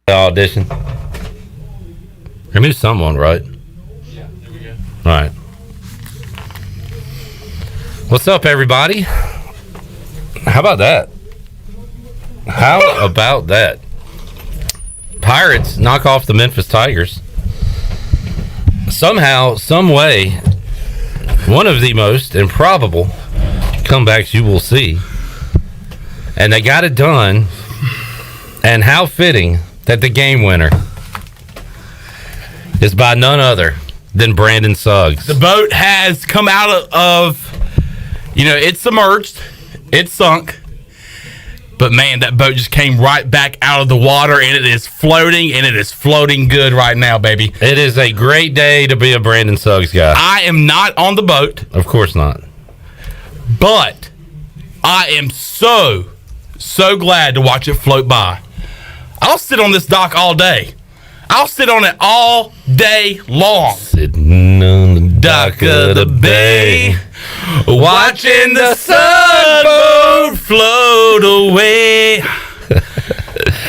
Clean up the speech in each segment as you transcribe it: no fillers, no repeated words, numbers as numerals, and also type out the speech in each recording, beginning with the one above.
audition. I knew someone, right? Yeah, there we go. All right. What's up, everybody? How about that? How about that? Pirates knock off the Memphis Tigers. Somehow, some way, one of the most improbable comebacks you will see. And they got it done. And how fitting that the game winner is by none other than Brandon Suggs. The boat has come out of, it's submerged, it's sunk, but man, that boat just came right back out of the water, and it is floating, and it is floating good right now, baby. It is a great day to be a Brandon Suggs guy. I am not on the boat. Of course not. But I am so glad to watch it float by. I'll sit on this dock all day. I'll sit on it all day long. Sitting on the dock of the bay, watching the sunboat float away.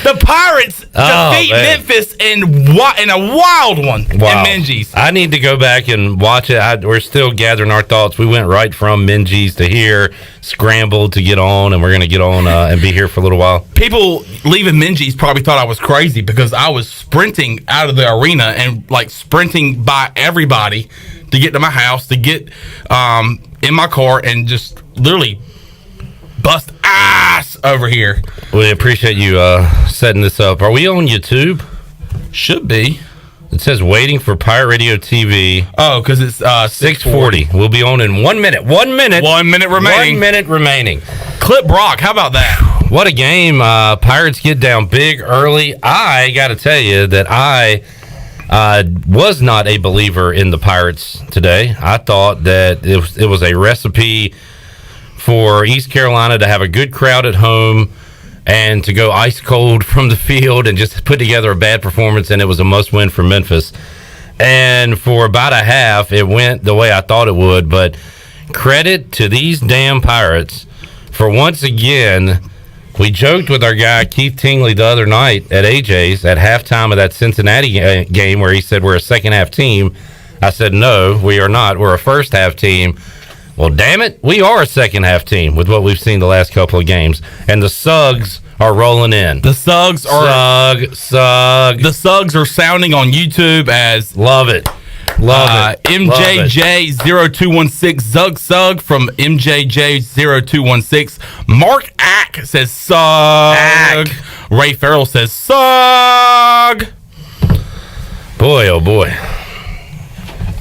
The Pirates defeat Memphis in a wild one in Minges. I need to go back and watch it. We're still gathering our thoughts. We went right from Minges to here, scrambled to get on, and we're going to get on and be here for a little while. People leaving Minges probably thought I was crazy because I was sprinting out of the arena and sprinting by everybody to get to my house, to get in my car and just literally bust ass over here. We appreciate you setting this up. Are we on YouTube? Should be. It says waiting for Pirate Radio TV. Oh, because it's 6:40. We'll be on in 1 minute. 1 minute. 1 minute remaining. 1 minute remaining. Clip Brock. How about that? What a game. Pirates get down big early. I got to tell you that I was not a believer in the Pirates today. I thought that it was a recipe for East Carolina to have a good crowd at home and to go ice cold from the field and just put together a bad performance, and it was a must-win for Memphis. And for about a half, it went the way I thought it would, but credit to these damn Pirates for once again. We joked with our guy Keith Tingley the other night at AJ's at halftime of that Cincinnati game where he said we're a second-half team. I said, no, we are not. We're a first-half team. Well, damn it, we are a second-half team with what we've seen the last couple of games. And the Suggs are rolling in. The Suggs are... The Suggs are sounding on YouTube as... Love it. MJJ0216, Sug from MJJ0216. Mark Ack says Sug. Ack. Ray Farrell says Sug. Boy, oh boy.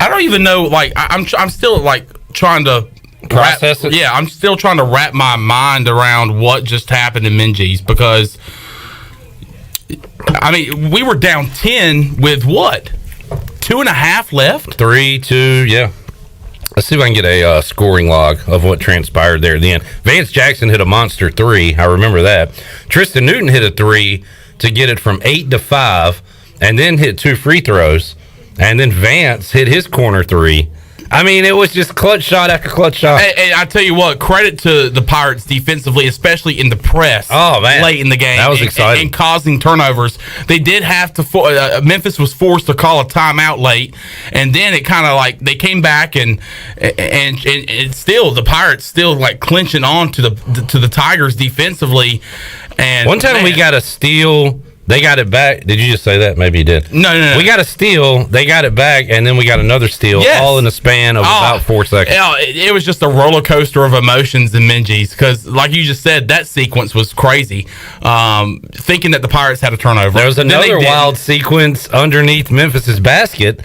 I don't even know, I'm still, trying to process it. Yeah, I'm still trying to wrap my mind around what just happened in Minges because, we were down 10 with what? 2.5 left? 3-2, yeah. Let's see if I can get a scoring log of what transpired there at the end. Vance Jackson hit a monster 3. I remember that. Tristan Newton hit a 3 to get it from 8-5 and then hit 2 free throws. And then Vance hit his corner 3. It was just clutch shot after clutch shot. And I tell you what, credit to the Pirates defensively, especially in the press. Oh, man. Late in the game. That was exciting. And causing turnovers. They did have to, Memphis was forced to call a timeout late, and then it kind of they came back and still, the Pirates still clinching on to the Tigers defensively. And one time we got a steal. They got it back. Did you just say that? Maybe you did. No. We got a steal. They got it back, and then we got another steal, all in the span of about 4 seconds. It was just a roller coaster of emotions in Minges because, like you just said, that sequence was crazy. Thinking that the Pirates had a turnover. There was another wild sequence underneath Memphis's basket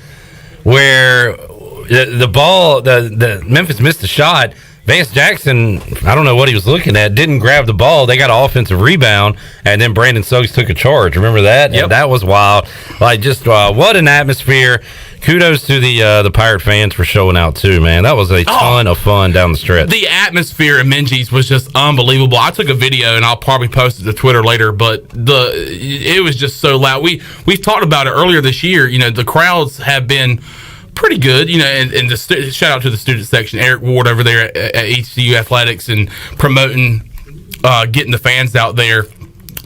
where the ball, the Memphis missed a shot. Vance Jackson, I don't know what he was looking at, didn't grab the ball. They got an offensive rebound, and then Brandon Suggs took a charge. Remember that? Yep. And that was wild. What an atmosphere. Kudos to the Pirate fans for showing out, too, man. That was a ton of fun down the stretch. The atmosphere in Minges was just unbelievable. I took a video, and I'll probably post it to Twitter later, but it was just so loud. We've talked about it earlier this year. The crowds have been pretty good, and shout out to the student section, Eric Ward over there at ECU Athletics, and promoting, getting the fans out there.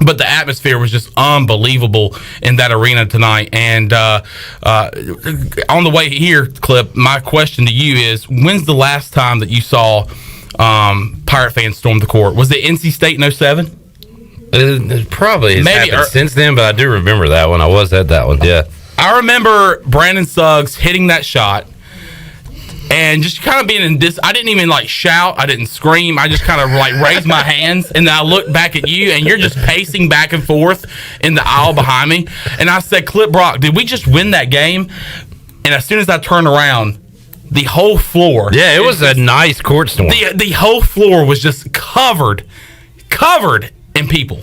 But the atmosphere was just unbelievable in that arena tonight. And on the way here, Clip, my question to you is, when's the last time that you saw Pirate fans storm the court? Was it NC State in 07? It probably has Maybe happened since then, but I do remember that one. I was at that one, yeah. I remember Brandon Suggs hitting that shot and just kind of being in this. I didn't even like shout. I didn't scream. I just kind of like raised my hands, and then I looked back at you, and you're just pacing back and forth in the aisle behind me. And I said, Clip Brock, did we just win that game? And as soon as I turned around, the whole floor. Yeah, it was a nice court storm. The whole floor was just covered in people.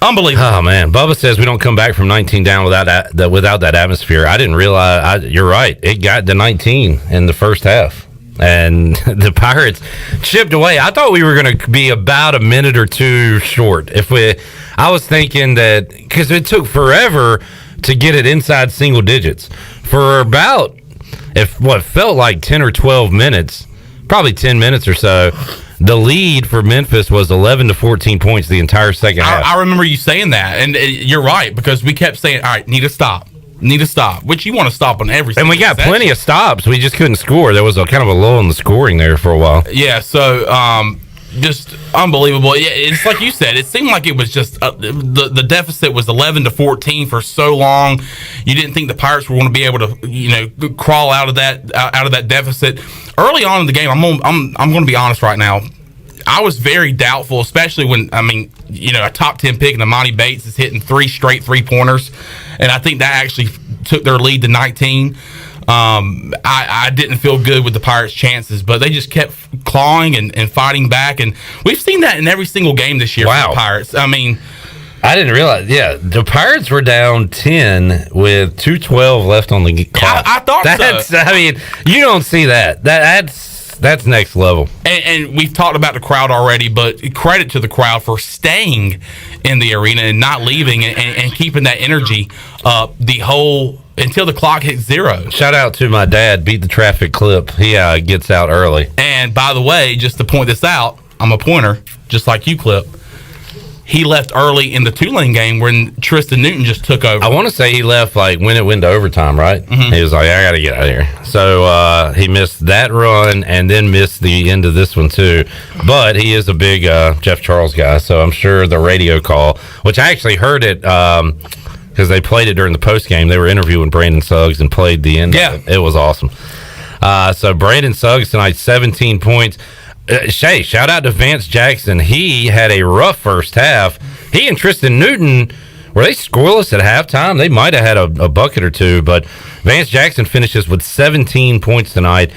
Unbelievable. Oh man, Bubba says we don't come back from 19 down without that atmosphere. I didn't realize. You're right. It got to 19 in the first half, and the Pirates chipped away. I thought we were going to be about a minute or two short. I was thinking that because it took forever to get it inside single digits for about what felt like 10 or 12 minutes, probably 10 minutes or so. The lead for Memphis was 11 to 14 points the entire second half. I remember you saying that, and you're right, because we kept saying, all right, need to stop, which you want to stop on every and we got possession. Plenty of stops. We just couldn't score. There was a kind of a lull in the scoring there for a while. Yeah, so just unbelievable. It's like you said, it seemed like it was just the deficit was 11 to 14 for so long. You didn't think the Pirates were going to be able to crawl out of that deficit. Early on in the game, I'm going to be honest right now. I was very doubtful, especially when a top 10 pick in Amani Bates is hitting 3 straight 3-pointers, and I think that actually took their lead to 19. I didn't feel good with the Pirates' chances, but they just kept clawing and fighting back, and we've seen that in every single game this year. Wow. For the Pirates. I mean, I didn't realize. Yeah, the Pirates were down 10 with 2:12 left on the clock. I thought so. I mean, you don't see that. That's next level. And we've talked about the crowd already, but credit to the crowd for staying in the arena and not leaving and keeping that energy up until the clock hits 0. Shout out to my dad, Beat the Traffic Clip. He gets out early. And by the way, just to point this out, I'm a pointer, just like you, Clip. He left early in the Tulane game when Tristan Newton just took over. I want to say he left when it went to overtime, right? Mm-hmm. He was like, I got to get out of here. So he missed that run and then missed the end of this one too. But he is a big Jeff Charles guy, so I'm sure the radio call, which I actually heard it because they played it during the post game. They were interviewing Brandon Suggs and played the end. Yeah. Of it. It was awesome. So Brandon Suggs tonight, 17 points. Shay, shout out to Vance Jackson. He had a rough first half. He and Tristan Newton, were they scoreless at halftime? They might have had a bucket or two, but Vance Jackson finishes with 17 points tonight.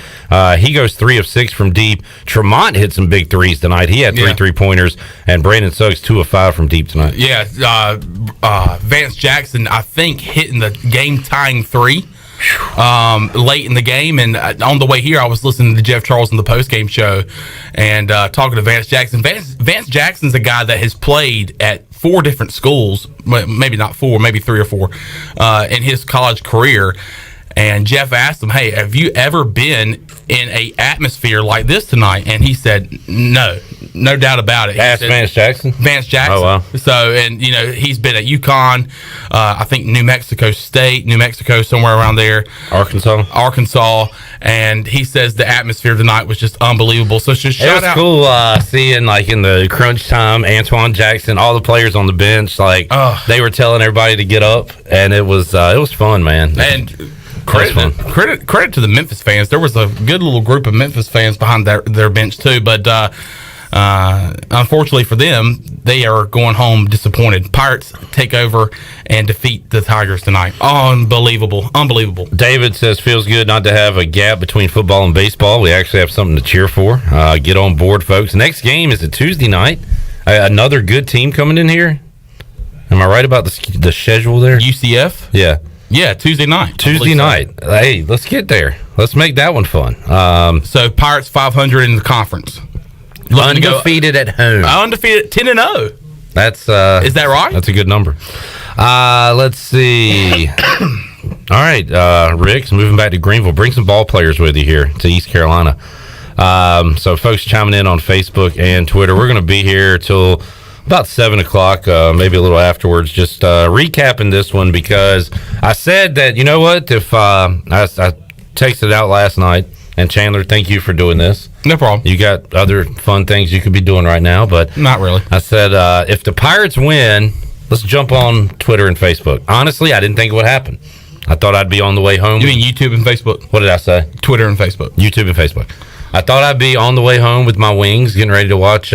He goes 3 of 6 from deep. Tremont hit some big threes tonight. He had 3 3-pointers, and Brandon Suggs 2 of 5 from deep tonight. Yeah, Vance Jackson, I think, hitting the game-tying 3. Late in the game, and on the way here I was listening to Jeff Charles on the post-game show and talking to Vance Jackson. Vance Jackson's a guy that has played at 4 different schools, maybe not 4, maybe 3 or 4 in his college career. And Jeff asked him, hey, have you ever been in a atmosphere like this tonight? And he said, no doubt about it. Ask Vance Jackson? Vance Jackson. Oh, wow. So, and, he's been at UConn, I think New Mexico State, New Mexico, somewhere around there. Arkansas. And he says the atmosphere tonight was just unbelievable. So just shout out. It was cool seeing, in the crunch time, Antoine Jackson, all the players on the bench, they were telling everybody to get up, and it was fun, man. And credit to the Memphis fans. There was a good little group of Memphis fans behind their bench too, but unfortunately for them, they are going home disappointed. Pirates take over and defeat the Tigers tonight. Unbelievable. David says feels good not to have a gap between football and baseball. We actually have something to cheer for. Get on board, folks. Next game is a Tuesday night. Another good team coming in here. Am I right about the schedule there? UCF? Yeah, Tuesday night. Hey, let's get there. Let's make that one fun. So Pirates 500 in the conference. Undefeated at home. Undefeated 10-0. That's is that right? That's a good number. Let's see. All right, Rick's moving back to Greenville. Bring some ball players with you here to East Carolina. So folks chiming in on Facebook and Twitter. We're going to be here till About 7 o'clock, maybe a little afterwards. Just recapping this one because I said that, you know what, if I texted out last night, and Chandler, thank you for doing this. No problem. You got other fun things you could be doing right now, but not really. I said, if the Pirates win, let's jump on Twitter and Facebook. Honestly, I didn't think it would happen. I thought I'd be on the way home. You mean YouTube and Facebook? What did I say? Twitter and Facebook. YouTube and Facebook. I thought I'd be on the way home with my wings, getting ready to watch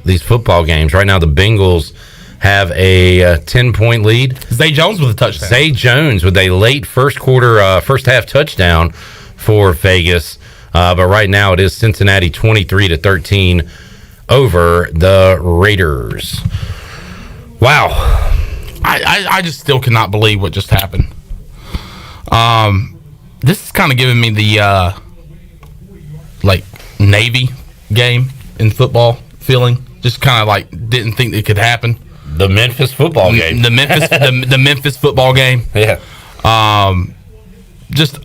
these football games. Right now, the Bengals have a 10-point lead. Zay Jones with a touchdown. Zay Jones with a late first half touchdown for Vegas. But right now it is Cincinnati 23-13 over the Raiders. Wow. I just still cannot believe what just happened. This is kind of giving me the Navy game in football feeling. Just kind of like didn't think it could happen. The Memphis football game. The Memphis football game. Yeah. Just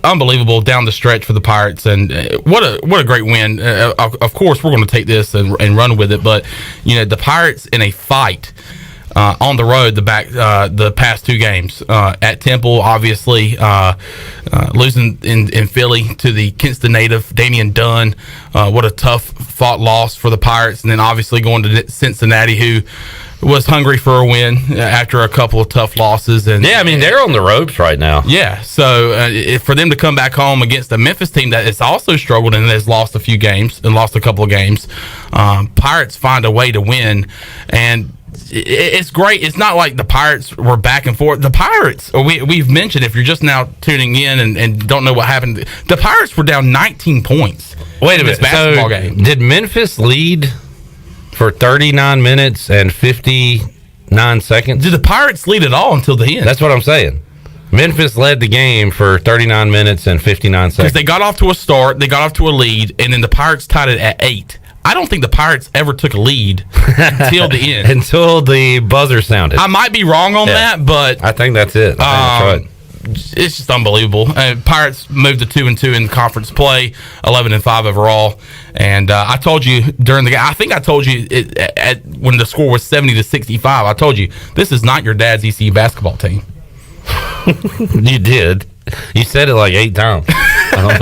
unbelievable down the stretch for the Pirates, and what a great win. Of course, we're going to take this and run with it, but the Pirates in a fight on the road the past two games at Temple, obviously losing in Philly to the Kinston native Damian Dunn. What a tough fought loss for the Pirates, and then obviously going to Cincinnati, who was hungry for a win after a couple of tough losses. And yeah, I mean, they're on the ropes right now. Yeah, so for them to come back home against a Memphis team that has also struggled and has lost a few games and lost a couple of games, Pirates find a way to win, and it's great. It's not like the Pirates were back and forth. The Pirates, we've mentioned, if you're just now tuning in and don't know what happened, the Pirates were down 19 points. Wait a minute. Basketball game. Did Memphis lead for 39 minutes and 59 seconds? Did the Pirates lead at all until the end? That's what I'm saying. Memphis led the game for 39 minutes and 59 seconds. Because they got off to a start, they got off to a lead, and then the Pirates tied it at 8. I don't think the Pirates ever took a lead until the end. Until the buzzer sounded. I might be wrong on that, but I think that's it. I think that's right. It's just unbelievable. Pirates moved to 2-2 in conference play, 11-5 overall. And I told you during the game, I think I told you when the score was 70-65. I told you this is not your dad's ECU basketball team. You did. You said it like 8 times. I don't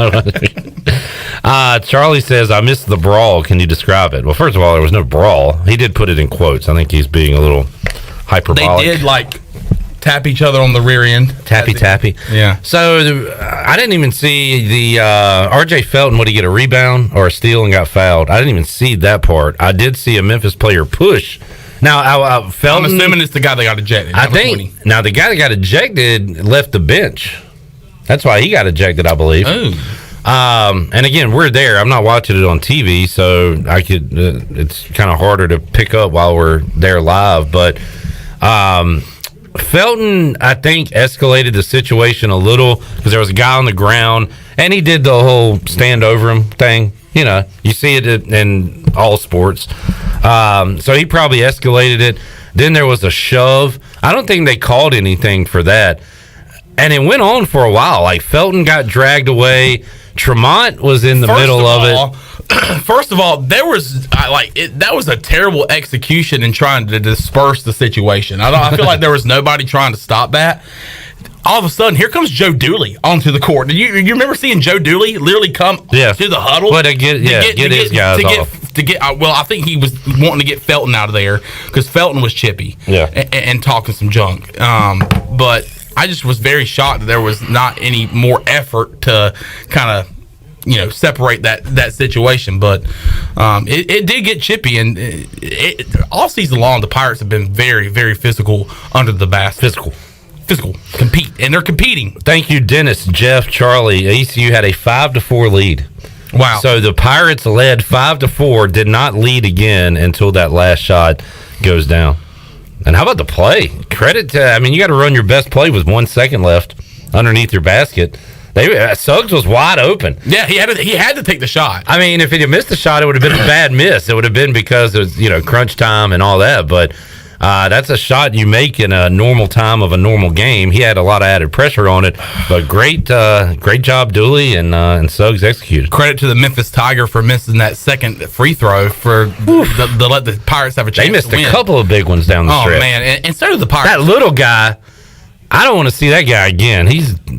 know. Charlie says, I missed the brawl. Can you describe it? Well, first of all, there was no brawl. He did put it in quotes. I think he's being a little hyperbolic. They did tap each other on the rear end. Tappy. Yeah. So I didn't even see the R.J. Felton. Would he get a rebound or a steal and got fouled? I didn't even see that part. I did see a Memphis player push. Now, Felton, I'm assuming it's the guy that got ejected. I think. 20. Now, the guy that got ejected left the bench. That's why he got ejected, I believe. Oh. And again, we're there. I'm not watching it on TV, so I could. It's kind of harder to pick up while we're there live. But Felton, I think, escalated the situation a little because there was a guy on the ground, and he did the whole stand over him thing. You see it in all sports. So he probably escalated it. Then there was a shove. I don't think they called anything for that. And it went on for a while. Like, Felton got dragged away. Tremont was in the middle of it. First of all, there was that was a terrible execution in trying to disperse the situation. I feel like there was nobody trying to stop that. All of a sudden, here comes Joe Dooley onto the court. You remember seeing Joe Dooley literally come to the huddle? But to get his guys off. I think he was wanting to get Felton out of there because Felton was chippy and talking some junk. But I just was very shocked that there was not any more effort to kind of separate that situation. But it did get chippy, and all season long the Pirates have been very, very physical under the basket. Physical, compete, and they're competing. Thank you, Dennis, Jeff, Charlie. ECU had a 5-4 lead. Wow. So the Pirates led 5-4, did not lead again until that last shot goes down. And how about the play? Credit to, you got to run your best play with 1 second left underneath your basket. Suggs was wide open. Yeah, he had to take the shot. If he had missed the shot, it would have been a bad miss. It would have been because it was, crunch time and all that. But That's a shot you make in a normal time of a normal game. He had a lot of added pressure on it, but great job, Dooley, and Suggs executed. Credit to the Memphis Tiger for missing that second free throw for to let the Pirates have a chance. They missed to win. a couple of big ones down the stretch. Oh man, and so did the Pirates. That little guy. I don't want to see that guy again.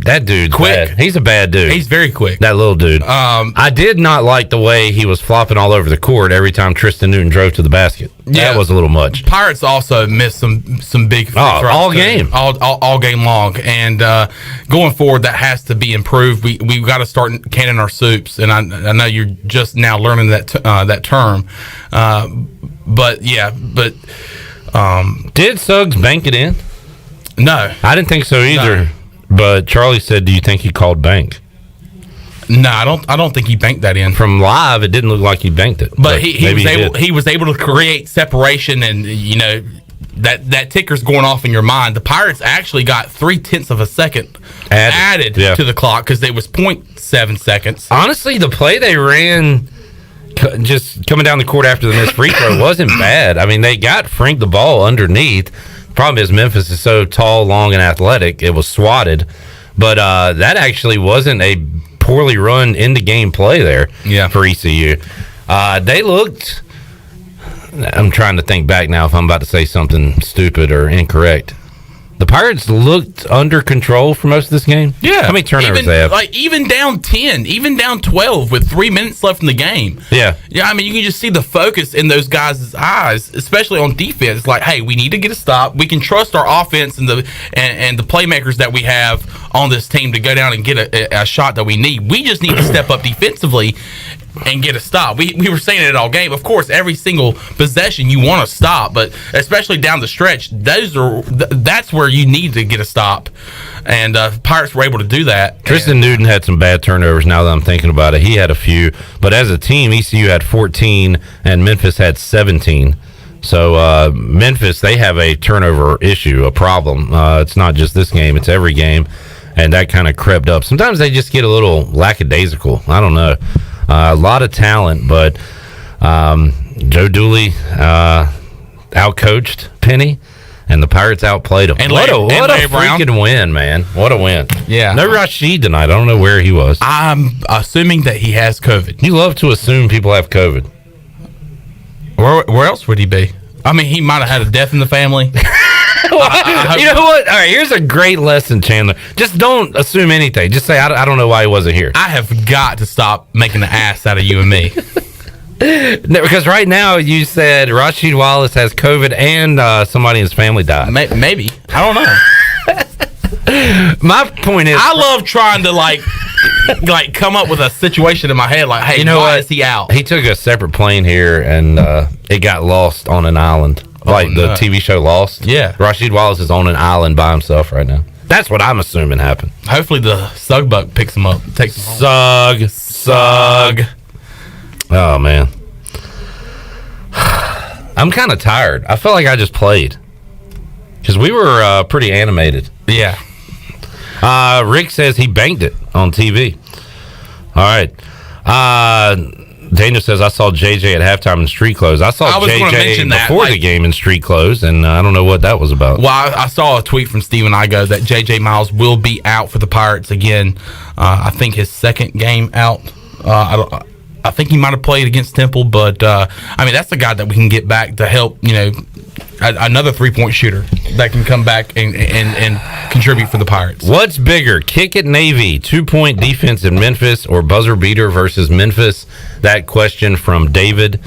That dude's quick. bad. He's a bad dude. He's very quick. That little dude. I did not like the way he was flopping all over the court every time Tristan Newton drove to the basket. Yeah. That was a little much. Pirates also missed some big free throws all game. all game long, and going forward that has to be improved. We've got to start canning our soups, and I know you're just now learning that term, but did Suggs bank it in? No, I didn't think so either. No. But Charlie said, "Do you think he called bank?" No, I don't think he banked that in. From live, it didn't look like he banked it. But he was able to create separation, and that ticker's going off in your mind. The Pirates actually got 0.3 of a second added to the clock because it was 0.7 seconds. Honestly, the play they ran, just coming down the court after the missed free throw, wasn't bad. I mean, they got Frank the ball underneath. Problem is Memphis is so tall, long, and athletic. It was swatted, but that actually wasn't a poorly run into game play there for ECU. They looked. I'm trying to think back now if I'm about to say something stupid or incorrect. The Pirates looked under control for most of this game. Yeah. How many turnovers they have? Even down 10, even down 12 with 3 minutes left in the game. Yeah. Yeah, I mean, you can just see the focus in those guys' eyes, especially on defense. Like, hey, we need to get a stop. We can trust our offense and the playmakers that we have on this team to go down and get a shot that we need. We just need to step up defensively and get a stop. We were saying it all game. Of course, every single possession you want to stop, but especially down the stretch, that's where you need to get a stop. And Pirates were able to do that. Tristan Newton had some bad turnovers now that I'm thinking about it. He had a few, but as a team, ECU had 14 and Memphis had 17. So Memphis, they have a turnover issue, a problem. It's not just this game, it's every game, and that kind of crept up. Sometimes they just get a little lackadaisical. I don't know. A lot of talent, but Joe Dooley outcoached Penny, and the Pirates outplayed him. And what a Brown. freaking win, man. What a win. Yeah. No Rashid tonight. I don't know where he was. I'm assuming that he has COVID. You love to assume people have COVID. Where else would he be? I mean, he might have had a death in the family. You know what? All right, here's a great lesson, Chandler. Just don't assume anything. Just say, I don't know why he wasn't here. I have got to stop making an ass out of you and me. No, because right now you said Rashid Wallace has COVID and somebody in his family died. Maybe. I don't know. My point is, I love trying to like come up with a situation in my head. Like, hey, you know why what? is he out? He took a separate plane here, and it got lost on an island. The TV show Lost. Yeah. Rashid Wallace is on an island by himself right now. That's what I'm assuming happened. Hopefully the Sug Buck picks him up. Takes him home. Sug. Oh, man. I'm kind of tired. I felt like I just played. Because we were pretty animated. Yeah. Rick says he banked it on TV. All right. Daniel says, I saw JJ at halftime in street clothes. I saw JJ before the game in street clothes, and I don't know what that was about. Well, I saw a tweet from Steven Igo that JJ Miles will be out for the Pirates again. I think his second game out. I think he might have played against Temple, but I mean, that's the guy that we can get back to help, another 3-point shooter that can come back and contribute for the Pirates. What's bigger, kick at Navy, 2-point defense in Memphis, or buzzer beater versus Memphis? That question from David.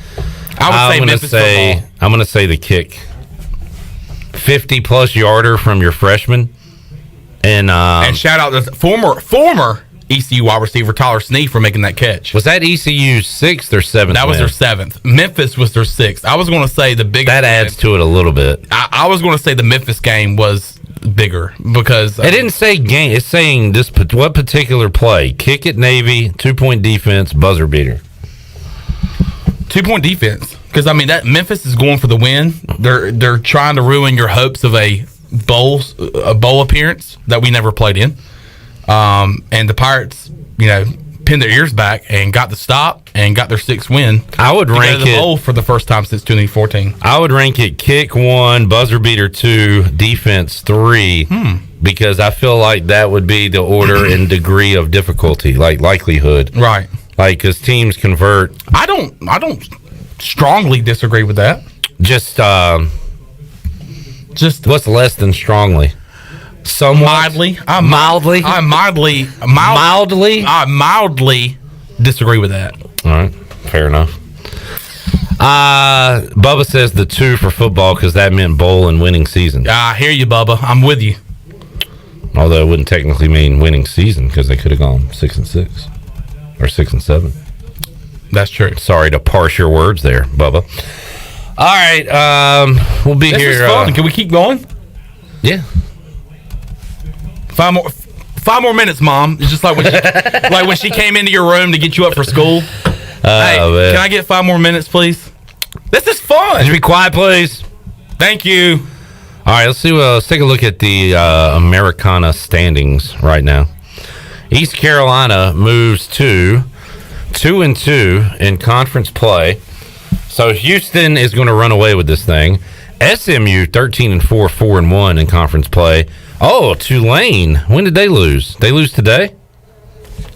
I would say Memphis football. I'm going to say the kick. 50-plus yarder from your freshman. And shout out to former ECU wide receiver Tyler Sneed for making that catch. Was that ECU's 6th or 7th? That was their 7th. Memphis was their 6th. I was going to say the biggest. That adds to it a little bit. I was going to say the Memphis game was bigger because it didn't say game. It's saying what particular play? Kick at Navy, 2-point defense, buzzer beater. 2-point defense, because I mean that Memphis is going for the win. They're trying to ruin your hopes of a bowl appearance that we never played in. And the Pirates, pinned their ears back and got the stop and got their 6th win. I would rank the bowl for the first time since 2014. I would rank it kick 1, buzzer beater 2, defense 3, because I feel like that would be the order and degree of difficulty, like likelihood. Right. Like, because teams convert. I don't strongly disagree with that. Just what's less than strongly? Somewhat. I mildly disagree with that. All right, fair enough. Bubba says the 2 for football because that meant bowl and winning season. I hear you, Bubba. I'm with you. Although it wouldn't technically mean winning season because they could have gone 6-6 or 6-7. That's true. Sorry to parse your words there, Bubba. All right, we'll be here. This is fun. Can we keep going? Yeah. 5 more minutes, Mom. It's just like when she came into your room to get you up for school. Hey, can I get 5 more minutes, please? This is fun. Just be quiet, please. Thank you. All right, let's see. Let's take a look at the Americana standings right now. East Carolina moves to 2-2 in conference play. So Houston is going to run away with this thing. SMU 13-4, 4-1 in conference play. Oh, Tulane. When did they lose? They lose today?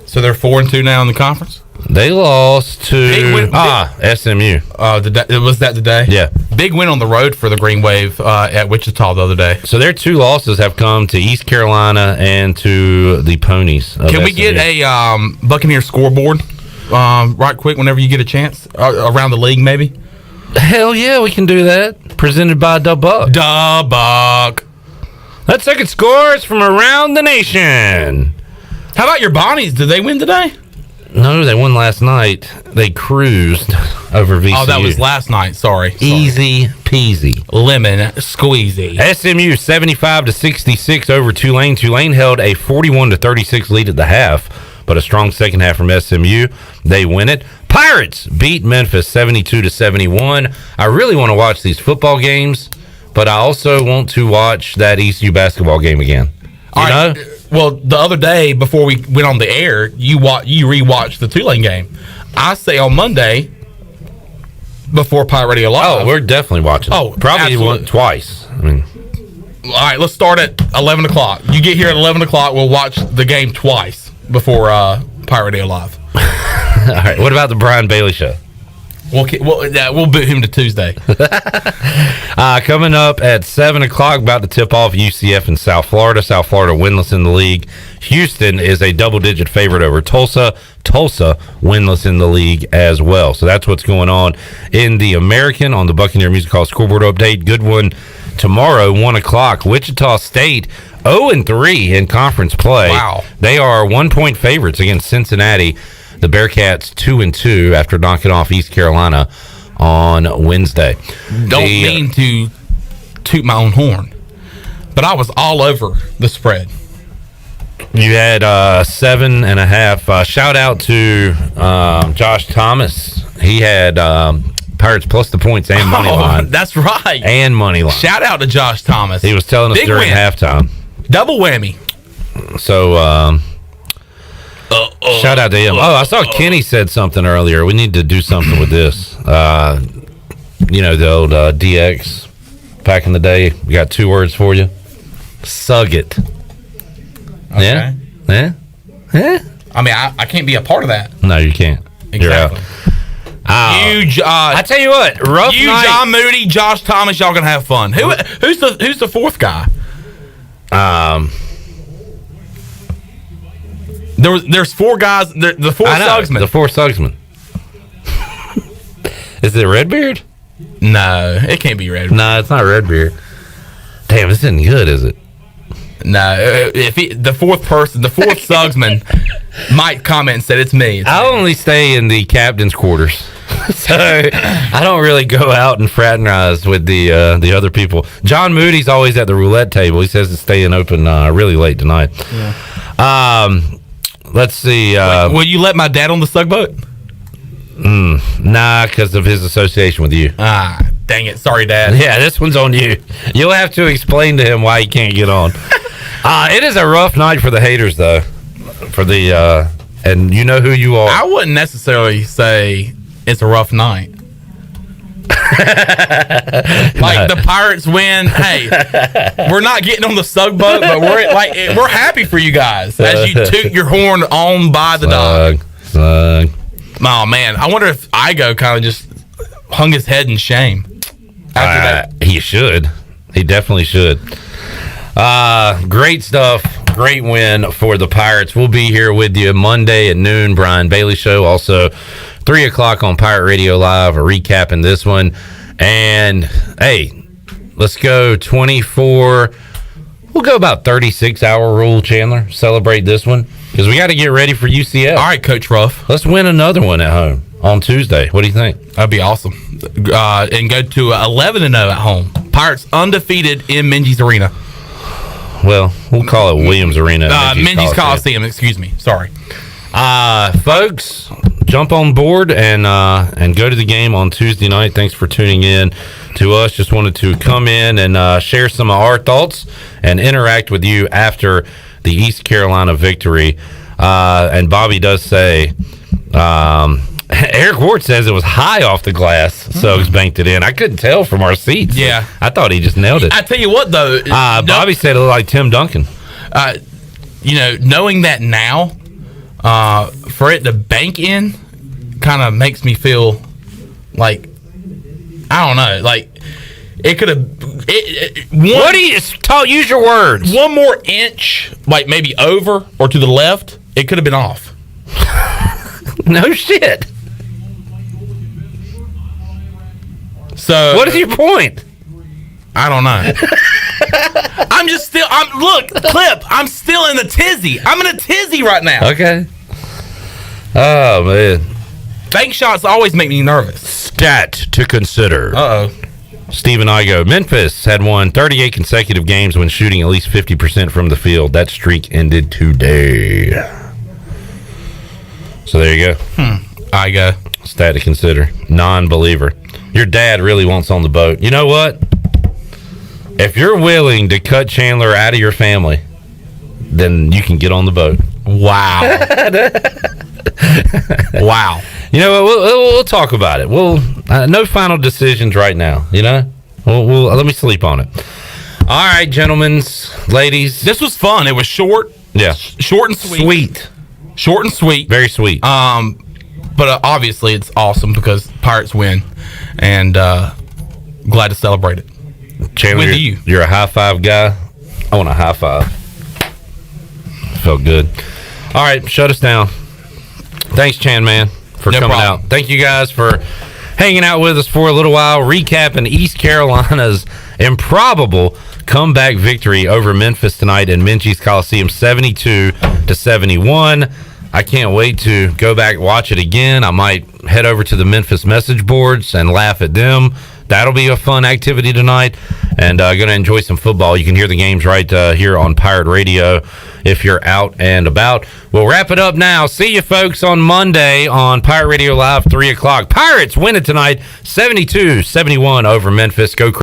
So they're 4-2 now in the conference? They lost to SMU. Was that today? Yeah. Big win on the road for the Green Wave at Wichita the other day. So their 2 losses have come to East Carolina and to the Ponies. Can we get a Buccaneer scoreboard right quick whenever you get a chance? Around the league, maybe? Hell yeah, we can do that. Presented by Da Buck. Da Buck. Let's look at scores from around the nation. How about your Bonnies? Did they win today? No, they won last night. They cruised over VCU. Oh, that was last night. Sorry. Easy peasy. Lemon squeezy. SMU 75-66 over Tulane. Tulane held a 41-36 lead at the half, but a strong second half from SMU. They win it. Pirates beat Memphis 72-71. I really want to watch these football games, but I also want to watch that ECU basketball game again. You know? Well, the other day before we went on the air, you rewatched the Tulane game. I say on Monday before Pirate Radio Live. Oh, we're definitely watching. Oh, probably twice. I mean, all right, let's start at 11 o'clock. You get here at 11 o'clock. We'll watch the game twice before Pirate Radio Live. All right. What about the Brian Bailey Show? We'll boot him to Tuesday. Coming up at 7 o'clock, about to tip off UCF in South Florida. South Florida winless in the league. Houston is a double-digit favorite over Tulsa. Tulsa winless in the league as well. So that's what's going on in the American on the Buccaneer Music Hall scoreboard update. Good one tomorrow, 1 o'clock. Wichita State 0-3 in conference play. Wow. They are 1-point favorites against Cincinnati. The Bearcats 2-2 after knocking off East Carolina on Wednesday. Don't mean to toot my own horn, but I was all over the spread. You had 7.5. Shout out to Josh Thomas. He had Pirates plus the points and money line. That's right. And money line. Shout out to Josh Thomas. He was telling us during halftime. Double whammy. So shout out to him. I saw Kenny said something earlier. We need to do something with this. You know, the old DX back in the day. We got 2 words for you. Sug it. Okay. Yeah? Yeah? Yeah? I mean, I can't be a part of that. No, you can't. Exactly. You're out. I tell you what, rough night. John Moody, Josh Thomas, y'all gonna have fun. Who's the fourth guy? There's 4 guys. The 4 Sugsman. The 4 Sugsman. Is it Redbeard? No, it can't be Redbeard. No, it's not Redbeard. Damn, this isn't good, is it? No, the fourth Sugsman might comment and said it's me. I only stay in the captain's quarters, so I don't really go out and fraternize with the other people. John Moody's always at the roulette table. He says it's staying open really late tonight. Yeah. Let's see. Will you let my dad on the Sugboat? Nah, because of his association with you. Dang it. Sorry, Dad. Yeah, this one's on you. You'll have to explain to him why he can't get on. It is a rough night for the haters, though, for the and you know who you are. I wouldn't necessarily say it's a rough night. Like the Pirates win. Hey, we're not getting on the sug boat, but we're happy for you guys as you toot your horn on by the dog. Slug. Oh man, I wonder if Igo kind of just hung his head in shame after that. He should. He definitely should. Great stuff. Great win for the Pirates. We'll be here with you Monday at noon. Brian Bailey Show. Also, 3 o'clock on Pirate Radio Live, recapping this one. And, hey, let's go 24. We'll go about 36-hour rule, Chandler. Celebrate this one. Because we got to get ready for UCF. All right, Coach Ruff. Let's win another one at home on Tuesday. What do you think? That'd be awesome. And go to 11-0 at home. Pirates undefeated in Minges Arena. Well, we'll call it Williams Arena. Minges Coliseum. Excuse me. Sorry. Folks, jump on board and go to the game on Tuesday night. Thanks for tuning in to us. Just wanted to come in and share some of our thoughts and interact with you after the East Carolina victory. And Bobby does say, Eric Ward says it was high off the glass. Suggs banked it in. I couldn't tell from our seats. Yeah. I thought he just nailed it. I tell you what, though. Bobby said it looked like Tim Duncan. Knowing that now, for it to bank in kind of makes me feel like, I don't know, like it could have. What do you use your words? One more inch, like maybe over or to the left, it could have been off. No shit. So what is your point? I don't know. Look, Clip, I'm still in a tizzy. I'm in a tizzy right now. Okay. Oh, man. Bank shots always make me nervous. Stat to consider. Uh-oh. Stephen Igo. Memphis had won 38 consecutive games when shooting at least 50% from the field. That streak ended today. So there you go. Igo. Stat to consider. Non-believer. Your dad really wants on the boat. You know what? If you're willing to cut Chandler out of your family, then you can get on the boat. Wow. Wow. You know what? We'll talk about it. No final decisions right now. You know, we'll let me sleep on it. All right, gentlemen, ladies. This was fun. It was short. Yeah, short and sweet. Sweet. Short and sweet. Very sweet. But obviously it's awesome because Pirates win, and glad to celebrate it. Chandler, with you. You're a high five guy. I want a high five. Felt good. All right, shut us down. Thanks, Chan, man, for coming out. Thank you guys for hanging out with us for a little while, recapping East Carolina's improbable comeback victory over Memphis tonight in Minges Coliseum, 72-71. I can't wait to go back and watch it again. I might head over to the Memphis message boards and laugh at them. That'll be a fun activity tonight, and going to enjoy some football. You can hear the games right here on Pirate Radio if you're out and about. We'll wrap it up now. See you folks on Monday on Pirate Radio Live, 3 o'clock. Pirates win it tonight, 72-71 over Memphis. Go